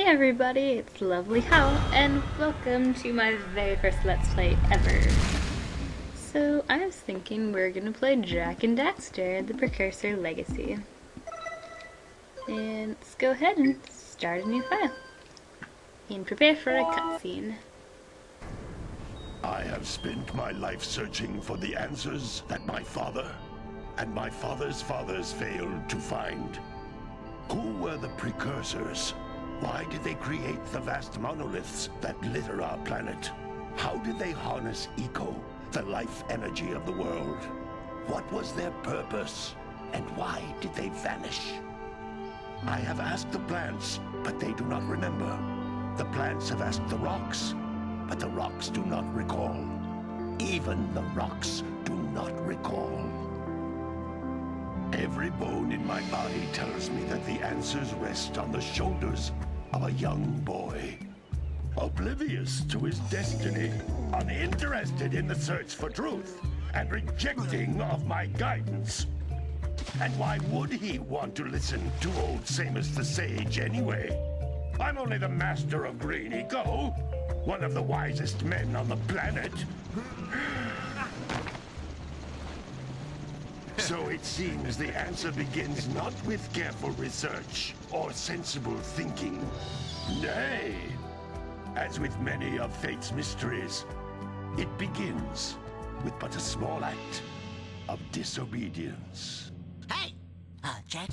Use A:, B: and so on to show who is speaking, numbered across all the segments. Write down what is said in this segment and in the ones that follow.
A: everybody, it's LovelyHowl, and welcome to my very first Let's Play ever. So, I was thinking we're gonna play Jak and Daxter, the Precursor Legacy. And let's go ahead and start a new file. And prepare for a cutscene.
B: I have spent my life searching for the answers that my father and my father's fathers failed to find. Who were the Precursors? Why did they create the vast monoliths that litter our planet? How did they harness eco, the life energy of the world? What was their purpose? And why did they vanish? I have asked the plants, but they do not remember. The plants have asked the rocks, but the rocks do not recall. Even the rocks do not recall. Every bone in my body tells me that the answers rest on the shoulders of a young boy. Oblivious to his destiny, uninterested in the search for truth, and rejecting of my guidance. And why would he want to listen to old Samus the Sage anyway? I'm only the master of green eco, one of the wisest men on the planet. So it seems the answer begins not with careful research or sensible thinking. Nay, as with many of fate's mysteries, it begins with but a small act of disobedience.
C: Hey! Jak,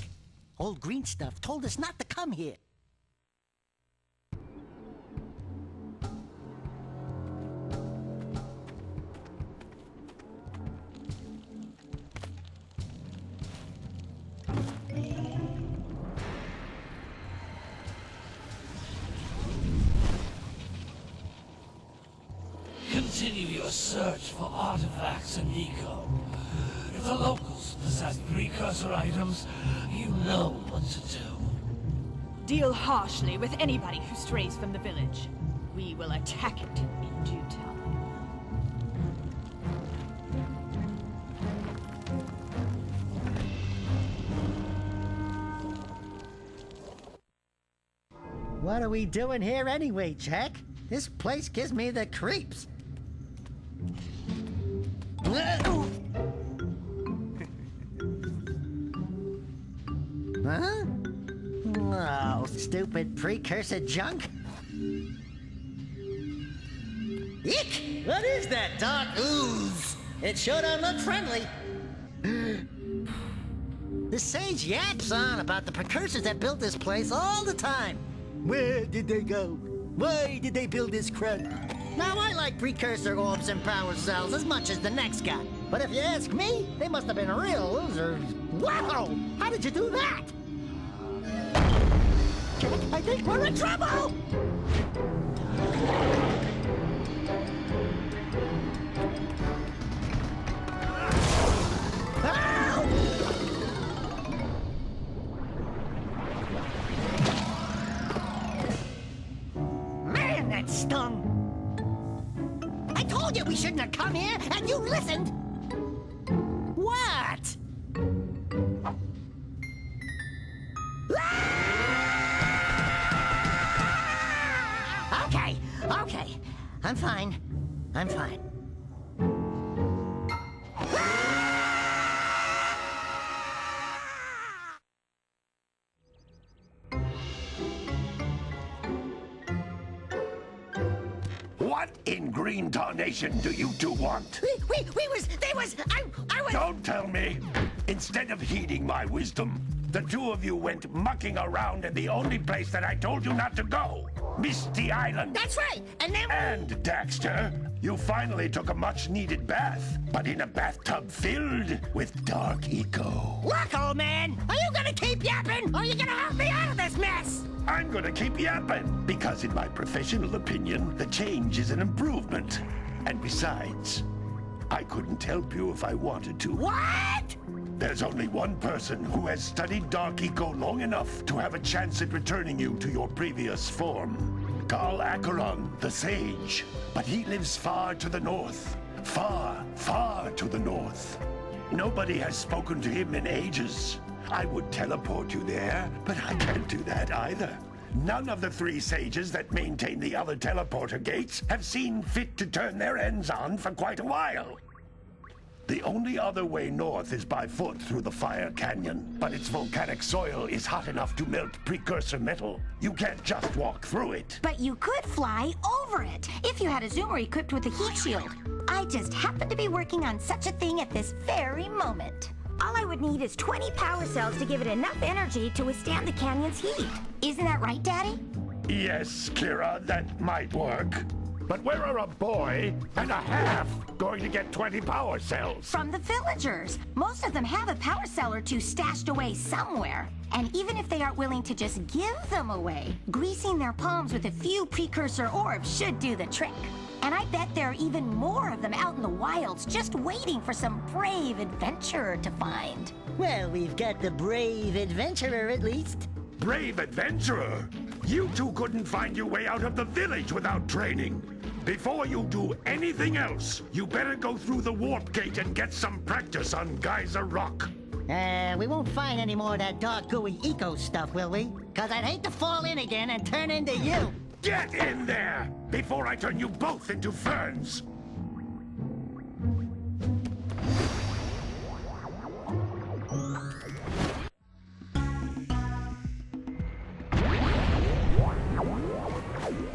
C: old green stuff told us not to come here.
D: Continue your search for artifacts and eco. If the locals possess precursor items, you know what to do.
E: Deal harshly with anybody who strays from the village. We will attack it in due time.
C: What are we doing here anyway, Jak? This place gives me the creeps. Huh? Oh, stupid precursor junk. Eek! What is that dark ooze? It sure don't look friendly. The sage yaps on about the precursors that built this place all the time. Where did they go? Why did they build this crud? Now, I like precursor orbs and power cells as much as the next guy. But if you ask me, they must have been real losers. Wow! How did you do that? Jak, I think we're in trouble! Ow! Man, that stung! I told you we shouldn't have come here, and you listened! What? Ah! Okay. I'm fine.
B: What in green tarnation do you two want?
C: They was, I was...
B: Don't tell me! Instead of heeding my wisdom, the two of you went mucking around in the only place that I told you not to go. Misty Island.
C: That's right, and then...
B: And, Daxter, you finally took a much-needed bath, but in a bathtub filled with dark eco.
C: Look, old man, are you gonna keep yapping, or are you gonna help me out of this mess?
B: I'm gonna keep yapping, because in my professional opinion, the change is an improvement. And besides, I couldn't help you if I wanted to.
C: What?
B: There's only one person who has studied dark eco long enough to have a chance at returning you to your previous form. Carl Acheron, the Sage. But he lives far to the north. Far, far to the north. Nobody has spoken to him in ages. I would teleport you there, but I can't do that either. None of the 3 sages that maintain the other teleporter gates have seen fit to turn their ends on for quite a while. The only other way north is by foot through the Fire Canyon, but its volcanic soil is hot enough to melt precursor metal. You can't just walk through it.
F: But you could fly over it if you had a zoomer equipped with a heat shield. I just happen to be working on such a thing at this very moment. All I would need is 20 power cells to give it enough energy to withstand the canyon's heat. Isn't that right, Daddy?
B: Yes, Kira, that might work. But where are a boy and a half going to get 20 power cells?
F: From the villagers. Most of them have a power cell or 2 stashed away somewhere. And even if they aren't willing to just give them away, greasing their palms with a few precursor orbs should do the trick. And I bet there are even more of them out in the wilds just waiting for some brave adventurer to find.
C: Well, we've got the brave adventurer at least.
B: Brave adventurer? You 2 couldn't find your way out of the village without training. Before you do anything else, you better go through the warp gate and get some practice on Geyser Rock.
C: We won't find any more of that dark gooey eco stuff, will we? 'Cause I'd hate to fall in again and turn into you.
B: Get in there before I turn you both into ferns.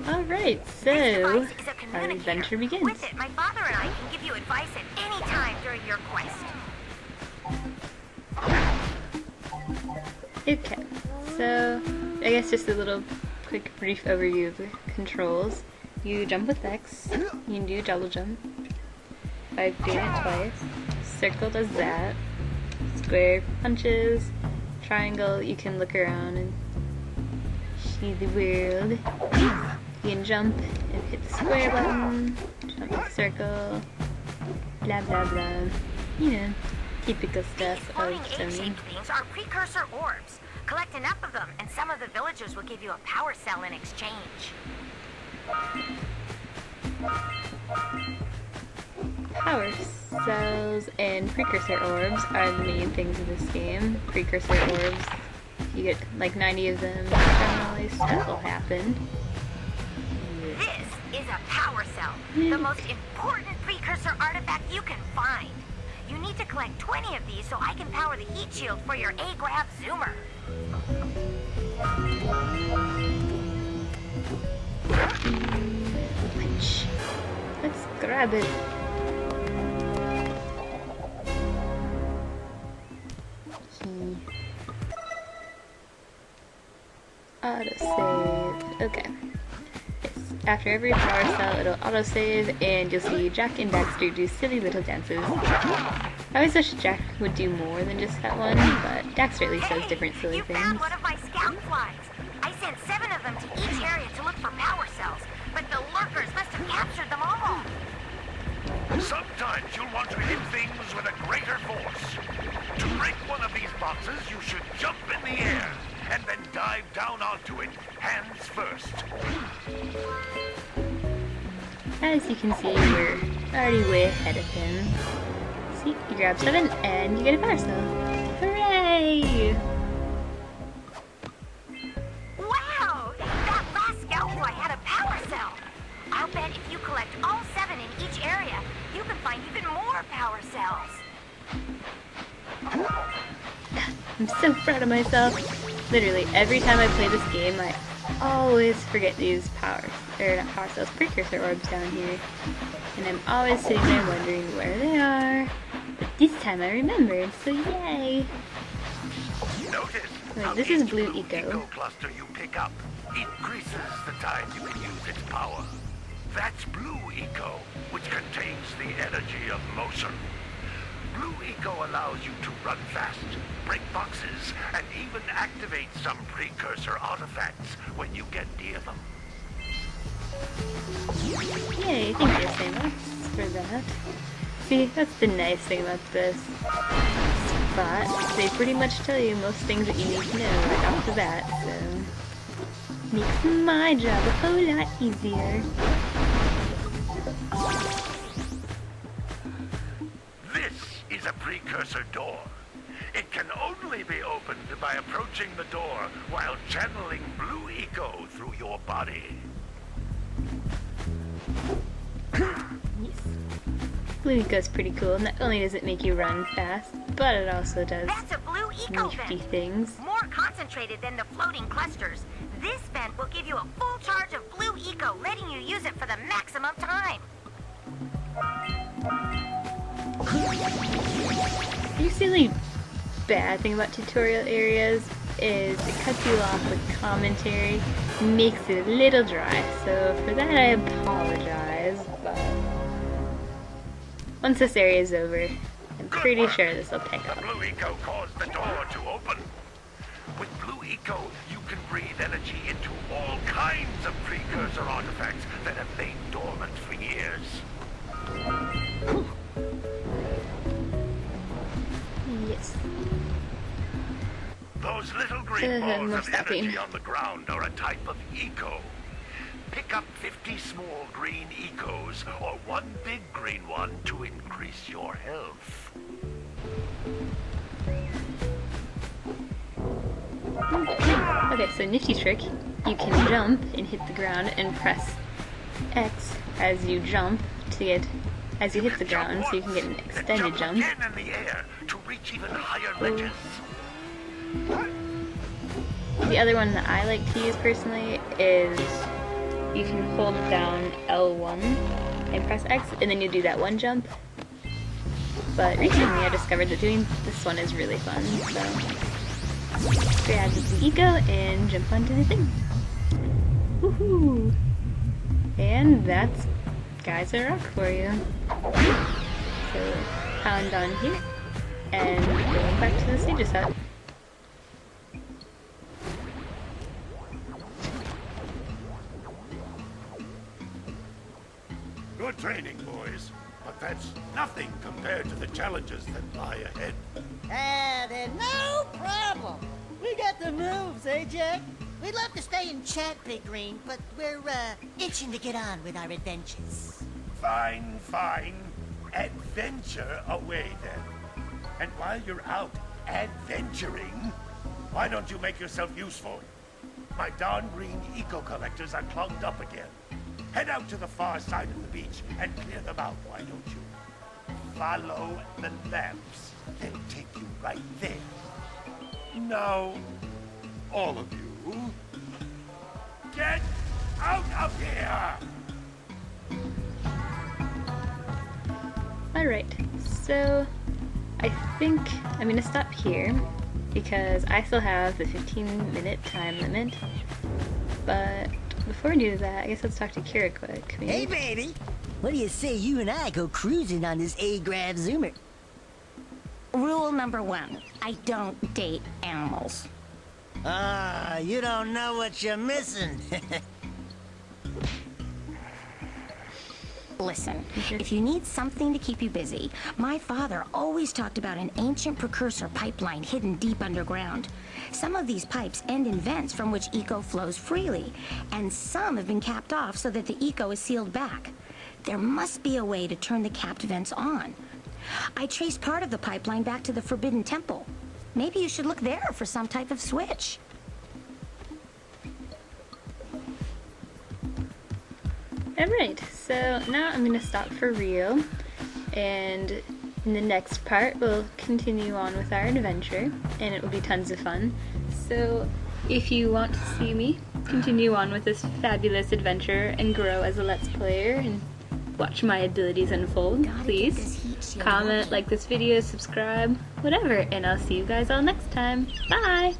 A: Alright, so our adventure begins.
F: With it, my father and I can give you advice at any time during your quest.
A: Okay, so I guess just a little quick brief overview of the controls. You jump with X, you can do double jump by doing it twice. Circle does that. Square punches. Triangle, you can look around and see the world. You can jump and hit the square button, jump the circle, blah blah blah. You know, typical stuff of Sony.
F: Egg-shaped things are precursor orbs. Collect enough of them, and some of the villagers will give you a power cell in exchange.
A: Power cells and precursor orbs are the main things in this game. Precursor orbs, you get like 90 of them, generally stuff will happen.
F: This is a power cell, the most important precursor artifact you can find. You need to collect 20 of these so I can power the heat shield for your A-Grav zoomer.
A: Let's grab it. Key. Autosave. Okay. Yes. After every power cell, it'll autosave, and you'll see Jak and Daxter do silly little dances. I always wish Jak would do more than just that one, but Daxter at least does different silly
F: you
A: things.
F: found one of my scout flies. I sent 7 of them to each area to look for power cells, but the lurkers must have captured them all.
B: Sometimes you'll want to hit things with a greater force. To break one of these boxes, you should jump in the air and then dive down onto it, hands first.
A: As you can see, we're already way ahead of him. See, you grab 7 and you get a power cell. Hooray!
F: Wow! That last scout fly had a power cell. I'll bet if you collect all 7 in each area, you can find even more power cells.
A: I'm so proud of myself. Literally, every time I play this game, I always forget these precursor orbs down here. And I'm always sitting there wondering where they are. But this time I remembered, so yay!
B: Notice
A: Wait, this is Blue Eco.
B: Eco cluster you pick up increases the time you can use its power. That's Blue Eco, which contains the energy of motion. Blue Eco allows you to run fast, break boxes, and even activate some precursor artifacts when you get near them.
A: Yay, thank you, Samus, for that. See, that's the nice thing about this spot. They pretty much tell you most things that you need to know right off the bat, so makes my job a whole lot easier.
B: This is a precursor door. It can only be opened by approaching the door while channeling blue eco through your body.
A: Yes. Blue eco's pretty cool. Not only does it make you run fast, but it also does
F: That's a blue eco
A: nifty
F: vent.
A: things.
F: More concentrated than the floating clusters. This vent will give you a full charge of blue eco, letting you use it for the maximum time.
A: The only bad thing about tutorial areas is it cuts you off with commentary, makes it a little dry, so for that I apologize, but once this area is over, I'm pretty sure this will pick
B: The
A: up.
B: blue eco caused the door to open. With blue eco, you can breathe energy into all kinds of precursor artifacts that have lain dormant for years.
A: Yes.
B: Those little green balls
A: no
B: of
A: stopping.
B: energy on the ground are a type of eco. Pick up 50 small green ecos or one big green one to increase your health.
A: Okay, so nifty trick. You can jump and hit the ground and press X as you jump to get as you hit the ground, so you can get an extended jump.
B: Again in the air to reach even higher ledges.
A: The other one that I like to use personally is you can hold down L1 and press X, and then you do that one jump. But recently I discovered that doing this one is really fun, so grab the eco and jump onto the thing. Woohoo! And that's Geyser Rock for you. So pound on here, and going back to the stages hut.
B: Good training, boys, but that's nothing compared to the challenges that lie ahead.
C: Then no problem. We got the moves, eh, Jack? We'd love to stay and chat, Big Green, but we're, itching to get on with our adventures.
B: Fine, fine. Adventure away, then. And while you're out adventuring, why don't you make yourself useful? My darn green eco-collectors are clogged up again. Head out to the far side of the beach and clear them out, why don't you? Follow the lamps. They'll take you right there. Now, all of you, get out of here!
A: Alright, so I think I'm gonna stop here because I still have the 15-minute time limit, but before we do that, I guess let's talk to Kira quick.
C: Hey, baby! What do you say you and I go cruising on this A-Grav Zoomer?
F: Rule number 1, I don't date animals.
C: Ah, you don't know what you're missing.
F: Listen, if you need something to keep you busy, my father always talked about an ancient precursor pipeline hidden deep underground. Some of these pipes end in vents from which eco flows freely, and some have been capped off so that the eco is sealed back. There must be a way to turn the capped vents on. I traced part of the pipeline back to the Forbidden Temple. Maybe you should look there for some type of switch.
A: Alright, so now I'm gonna stop for real, and in the next part we'll continue on with our adventure, and it will be tons of fun. So if you want to see me continue on with this fabulous adventure and grow as a Let's Player and watch my abilities unfold, please comment, like this video, subscribe, whatever, and I'll see you guys all next time. Bye!